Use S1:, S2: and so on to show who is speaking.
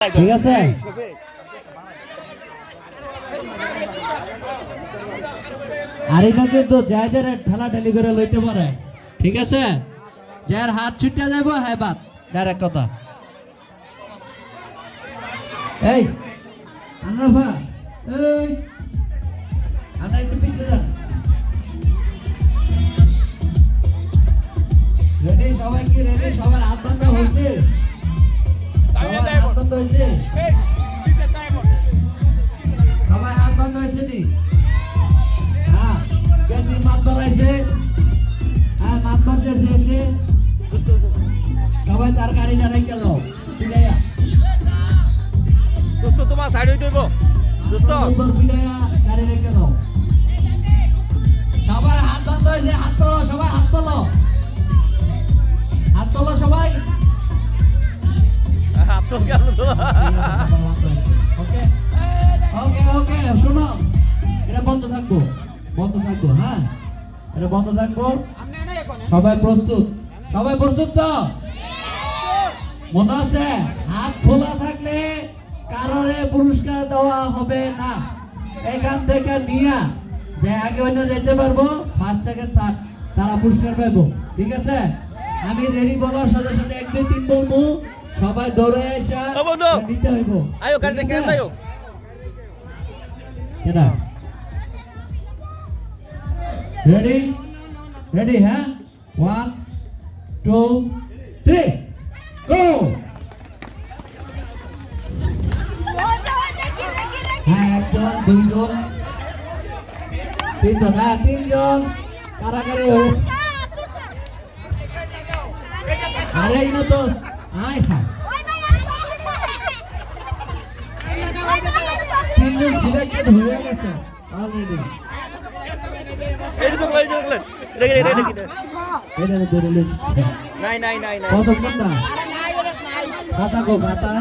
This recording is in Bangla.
S1: ঠিক আছে আর এটা কিন্তু যাই যারা ঠেলাঠেলি করে লইতে পারে ঠিক আছে যার হাত ছুটে যাবো হ্যাঁ বাদ ডাইরেক্ট কথা এই আনরাফা এই আমরা একটু পিছিয়ে যান রেডি সবাই কি রেডি সবার হাত বান্ধা হয়েছে সবাই হাত বন্ধ হয়েছে নি হ্যাঁ বেশি মাত ধরাইছে হ্যাঁ মাত ধরছে সবাই তার গাড়ি দাঁড়াই গেল পিড়াইয়া
S2: দোস্ত তোমার সাইড হইতে হইব দোস্ত
S1: পিড়াইয়া গাড়ি রেখে দাও সবার হাত বন্ধ হয়েছে হাত তোলো সবাই হাত তোলো সবাই ওকে শোনো এটা বন্ধ থাকবো হ্যাঁ এটা বন্ধ থাকবো সবাই প্রস্তুত তো মনে আছে হাত খোলা থাকলে কারোরে পুরস্কার দেওয়া হবে না এখান থেকে নিয়ে যে আগে অন্য যেতে পারবো ফার্স্ট সেকেন্ড থার্ড তারা পুরস্কার পাবো ঠিক আছে আমি রেডি বলার সাথে সাথে 1 2 3 বলবো সবাই দৌড়ে এসে নিতে হইব
S2: আয়ো কাটে কেন আয়ো
S1: এটা রেডি হ্যাঁ 1 2 3 গো হ্যাঁ একজন দুইজন তিনজন হ্যাঁ তিনজন কারাগারে আরে ইনো তো আয় হ্যাঁ তিনজন সিলেক্টেড হয়ে গেছে অলরেডি
S2: এই তো কই দেখলেন রেগে
S1: এটা ধরে লে
S2: নাই
S1: কত কোনটা খাতা